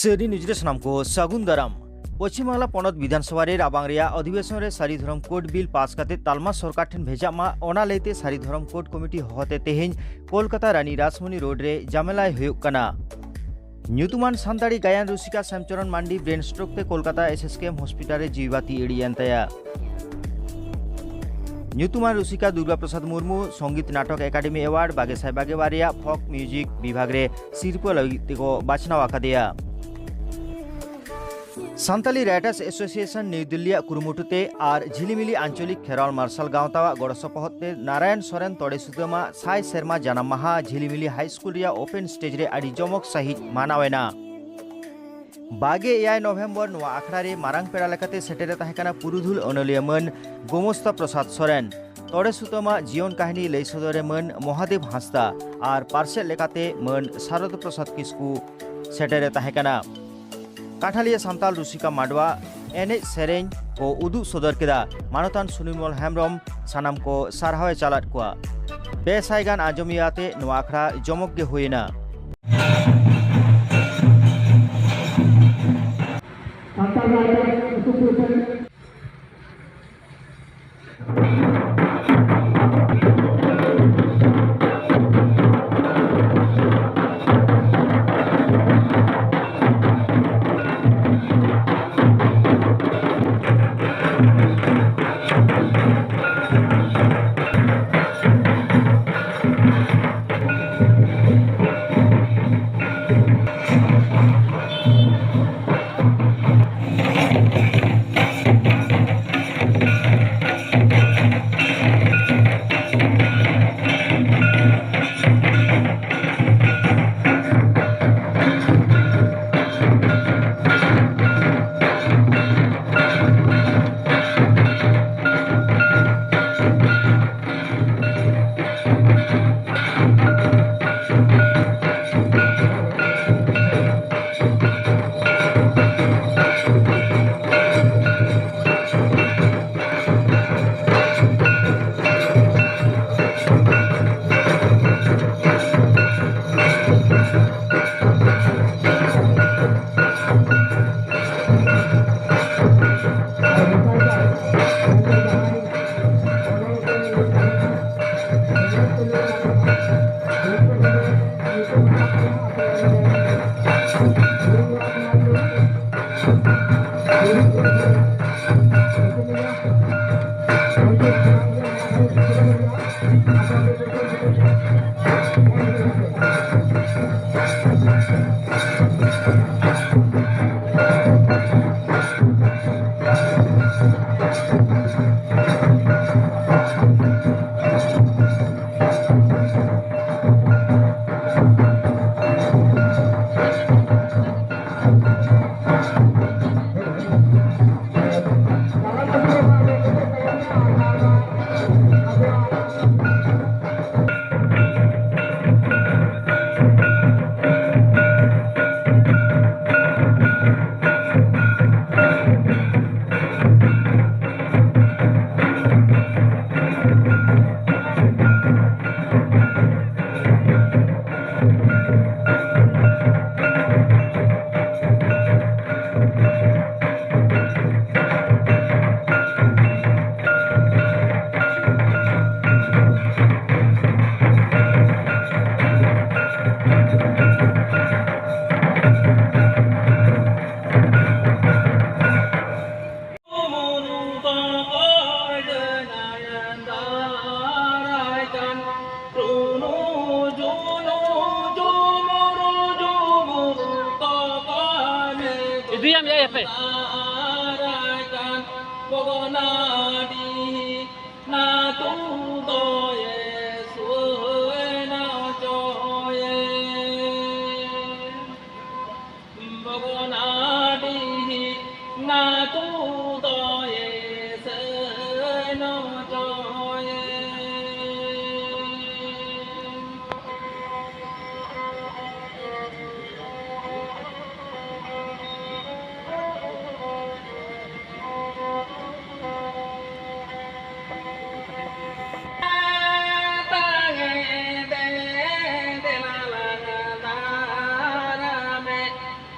सेरी निजरे सामको सागुन दाराम पश्चिम बांगला पनत विधानसभा रे राबांग रिया अधिवेशन रे सारी धरम कोड बिल पास काते तालमा सरकार ठेन भेजा मा ओना लेते सारी धरम कोड कमिटी होते तेहेन कोलकाता रानी राजमणि रोड रे जामेलाय हुयुग कना। न्यूतुमान सान्ताड़ी गायन रुसिका श्यामचरण मांडी ब्रेन स्ट्रोक ते कोलकाता एसएसकेएम हॉस्पिटल रे जीवाती एडियंतया। न्यूतुमान रुसिका दुर्गा प्रसाद मुर्मू संगीत नाटक एकाडेमी अवार्ड बागेसाय बागेबारिया फक म्यूजिक विभाग रे सिरपो लगितेको बाछनाव आकादेया। सान्ताली राइटर्स एसोसिएशन न्यू दिल्ली कुरुमुटुते और झिलिमिली आंचलिक खेराल मार्शल गांवतावा गड़सपहते नारायण सोरेन तोड़े सुदमा साय शर्मा जाना माहा झिलिमिली हाई स्कूल रिया ओपन स्टेज रे आड़ी जमक सहित मानावेना। बागे 9 नवेम्बर नवा आखड़ा रे मारांग पेड़ा लेकाते सेटेरे ताहेकाना पुरुधुल अनलिया मन गोमस्ता प्रसाद सोरेन तोड़े सुतमा जीवन कहानी लई सदरे मन महादेव हांसदा और पार्सल लेकाते मन शारद प्रसाद किस्कू सेटेरे ताहेकाना। काठालिया सान्ताल रुसिका माडवा एने सेरें को उदु सदर केदा मानतान सुनिमल हेम्ब्रम सानाम को सारहावे चालाट कुआ बेसाइगान आजमियाते नवा आखड़ा जमक गे हुएना।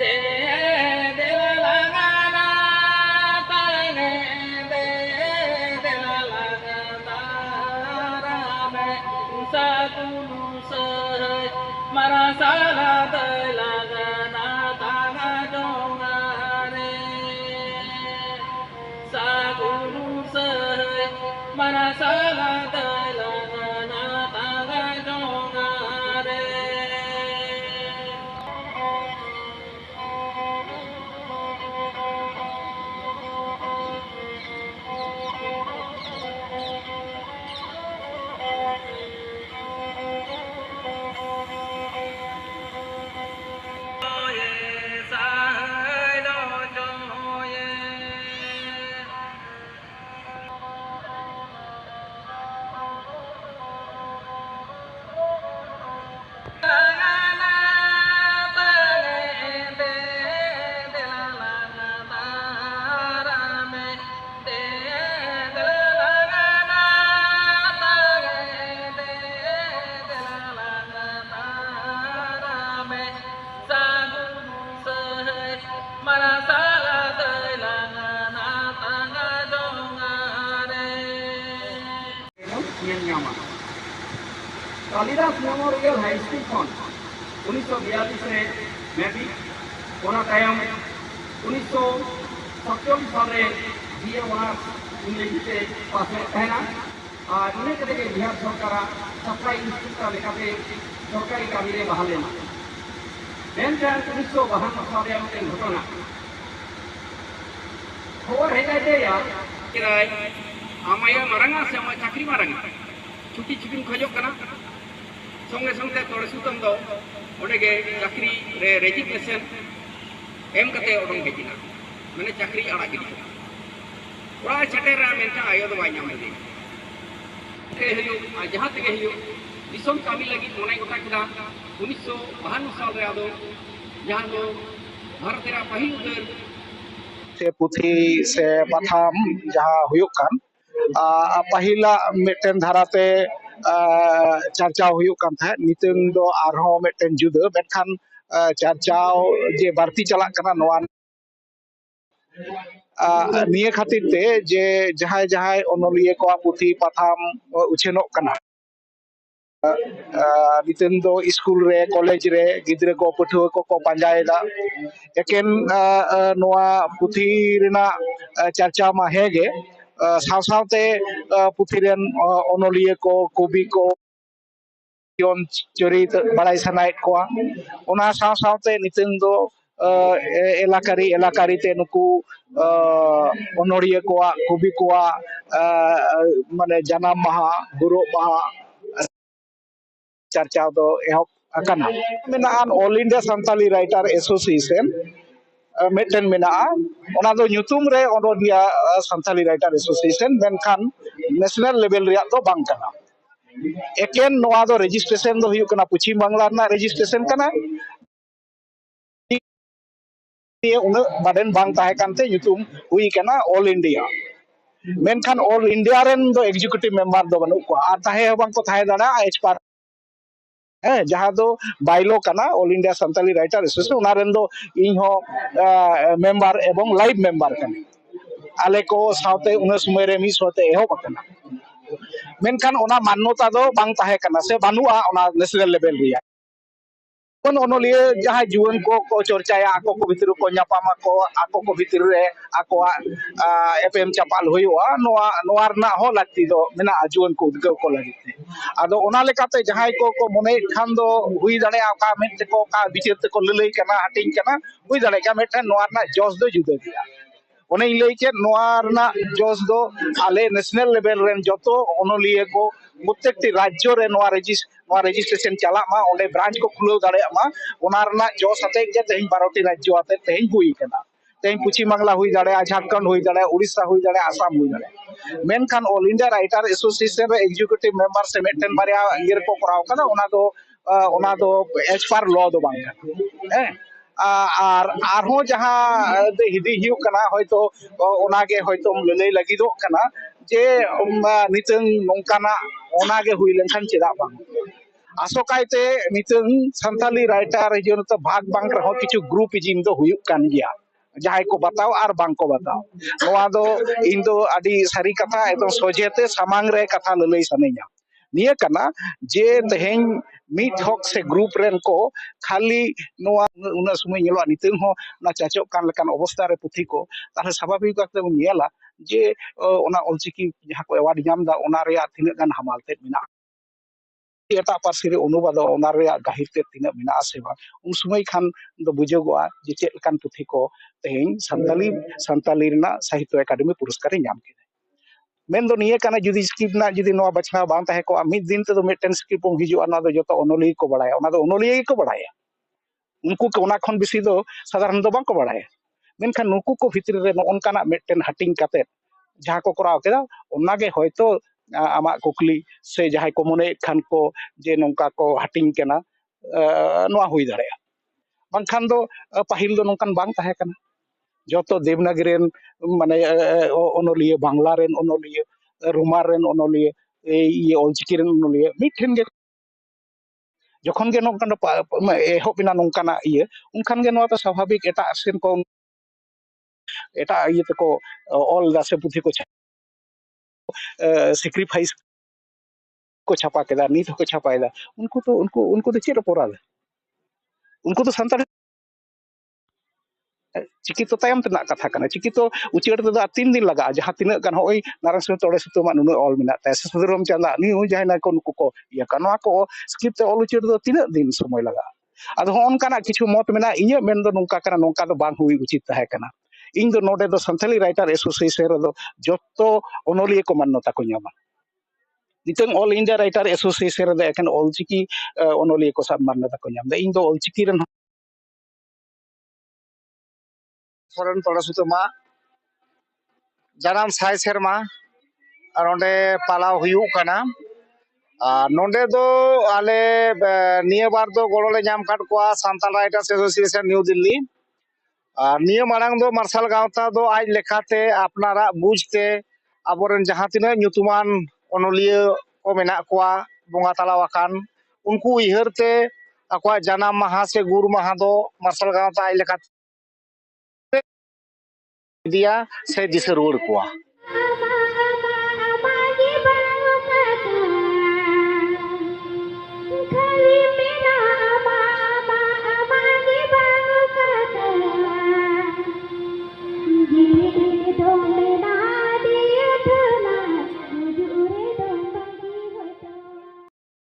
te Kalidas memorial high school खन 1942 रे मैट्रिक ओना तायम 1947 साल रे बीए ऑनर्स इंग्लिश से पास में तहना और इन्हें कदे के बिहार सरकार सप्लाई इंस्टीट्यूट लेकाते सरकारी कामी रे बहाल लेना मेनटेन 1952 साल रे मिटन घटना खबर है जाते यार किराय आमाया मारंगा से आमा चाकरी मारंगा छुट्टी छुट्टी खोजोग कना संगे संगे तोड़े सुतम दो ओडेगे चाकरी रे रेजिग्नेशन एम कते ओडोंग हेजिना मैंने चाकरी आड़ा गिरी ओड़ा चटेरा मेनटा आयो दो बाय नामे दे ते हयो जहां तक हयो दिसम कामी लगी मोने गोटा किदा 1952 साल रे आदो जहां दो भारत रा पहिल उतर से पुथी से पथाम जहाँ हुयुक कान पहिला मिटन धाराते चर्चा हुयुक कान था नितंग दो आरहो मिटन जुदा बेखान चर्चा जे बारती चलाक कना नोआ निये खातिर ते जे जहाय जहाय ओनोलिये को पुथी पथाम उछेनोक कना नितंग दो स्कूल रे कॉलेज रे गिद्रे को पठुआ को पांजायदा एकेन नोआ पुथी रेना चर्चा मा हेगे साव सावते पुथी रेन ओनोलिये को कवि को yon चरित बड़ाई सनायत कोआ ओना साव सावते नितंग दो एलाकारी ते नुकु ओनोरिये कोआ कवि कोआ माने जनाम महा गुरु महा चर्चा दो एहब अकना मेनान all India Santali writer association मिटन मेना ओना दो ᱧᱩᱛᱩᱢ रे ओनोडिया संताली राइटर एसोसिएशन मेनखान नेशनल लेवल रिया दो बांग कना एकेन नोआ दो रजिस्ट्रेशन दो हुयु कना पश्चिम बांग्ला ना रजिस्ट्रेशन कना ये उन बाडेन बांग ताहे कानते ᱧᱩᱛᱩᱢ हुई कना all India मेनखान all India rain दो एग्जीक्यूटिव मेंबर दो बनु को आ ताहे बांग को ताहे दाना एच पार जहाँ दो बाइलो कना all India Santali writer association उना रेन दो इन हो मेंबर एवं लाइव मेंबर कने आले को सावते उन समय रे मिस होते एहो बकना मेनखान ओना मान्यता दो बांग ताहे कना से बानुआ ओना नेशनल लेवल रिया कोन ओनोलिये जहाँ जुवन को चर्चाया आको को भितर को न्यापामा को आको को भितर रे आको एफएम चापाल हुआ नोआ नोआर ना हो लागती दो मेना जुवन को उद्गव को लगिते आदो ओना लेकाते जहाँ को मोने खान दो हुई दाड़े का मेट को का बिचार ते को ललई कना हटिंग कना हुई दाड़े का मेट नोआर ना जोस दो जुदा दिया ओने लई के नोआर ना जोस दो आले नेशनल लेवल रेन जतो ओनोलिये को प्रत्येकटी राज्य रे नोआ रजिस्ट्रेशन चला मा ओंडे ब्रांच को खुलो दाड़े मा ओना रना जोस आते के तेहिं 12टी राज्य आते तेहिं हुई कना तेहिं पश्चिम बांग्ला हुई दाड़े झारखंड हुई दाड़े उड़ीसा हुई दाड़े आसाम हुई दाड़े मेनखान ऑल इंडिया राइटर एसोसिएशन रे एग्जीक्यूटिव मेंबर से मेटन बारिया इयर को कराव कना ओना दो एच पार लॉ दो बांग कना आरहो जहाँ हिदी हिउ कना होयतो ओनागे होयतो ललई लगिदो कना जे नितंग नोंकाना ओनागे हुई लेनखान चेदा बांग आसोकायते नितंग संताली राइटर हिजन तो भाग बांग रहो किछु ग्रुप जिन दो हुयुक कान गिया जहां को बताओ और बांग को बताओ नोआ दो इन दो आदि सारी कथा एकदम सोजेते सामांग रे कथा ललई सनेया निया कना जे तेहें मीट हक से ग्रुप रेन को खाली नोआ उना समय नेलो नितंग हो ना चाचो कान लकान अवस्था रे पुथी को तारे स्वाभाविक काते नेला जे ओना ऑलचिकी जहां को अवार्ड नाम दा ओना रे तिना गान हमालते मिना एटा पार्सी रे अनुवाद ओना रे गाहिरते तिना मिना आसे बा उन समय खान दो बुझोगवा जे चेत लकान पुथी को तेहें संताली रेना साहित्य एकेडमी पुरस्कार नाम के मेन दो निये काना जुदी स्क्रिप्ट ना जुदी नोआ बचना बांग ताहे को मिद दिन ते दो मिटन स्क्रिप्ट पो हिजुआ ना दो जतो ओनोलिये को बडाया ओना दो ओनोलिये को बडाया उनको को ओना खन बेसी दो साधारण दो बांग को बडाया मेनखान नुकु को भितर रे नोनकाना मिटन हटिंग काते जहाँ को कराव केदा ओनागे होयतो आमा कुकली से जहां को मने खान को जे नोंका को हटिंग केना नोआ हुई दाड़ेया बांखान दो पाहिल दो नोंकान बांग ताहे कना जतो देवनागरी रेन माने ओनोलिये बांग्ला रेन ओनोलिये रोमार रेन ओनोलिये ये ऑलचिकी रेन ओनोलिये मिठेन गे जखन गे नोंकान एहोबिना नोंकाना इये उनखान गे नोआ तो स्वाभाविक एटा सेन को एटा इये तको ऑल दासे पुथी को सेक्रिफाइस को छापा केदा नीत हको छापायदा उनको तो चेद अपराध उनको तो सानताड़ चिकी तो तायम तेना कथा कना चिकी तो उचिड़ तो 3 दिन लगा जहां तीना गान होय नारायण सिंह तोड़े सुतमा नुनु ऑल मिना ता सुधरम चंदा नी हो जाय ना को नुको को या कनवा को स्क्रिप्ट ते ऑल उचिड़ तो तीना दिन समय लगा आदो होन काना किछु मत मेना इnya मेन दो नोंका काना नोंका दो बांग हुई उचित ताहे काना इन दो नोडे दो संथाली राइटर एसोसिएशन रे दो जत्तो ओनोलिए को मान्यता को ᱧᱟᱢᱟ नितंग ऑल इंडिया राइटर एसोसिएशन रे दो एखन ऑल चिकी ओनोलिए को सब मान्यता को ᱧᱟᱢ दा इन दो ऑल चिकी रन सोरेन तोड़े सुतमा जानम 6 सेरमा और ओंडे पालाव हुयु काना नोंडे दो आले निया बार दो गोड़ोले ᱧᱟᱢ काट कोआ Santal writers association new Delhi निया मारांग दो मार्शल गावता दो आज लेखाते अपनारा बुझते आबोरेन जहां तिना ᱧᱩᱛᱩᱢᱟᱱ ओनोलिया को मेना कोआ बोंगा तालावाकान उनको उयहरते अकवा जानाम माहा से गुरु माहा दो मार्शल गावता आज लेखाते दिया से दिसे रुवाड़ कोआ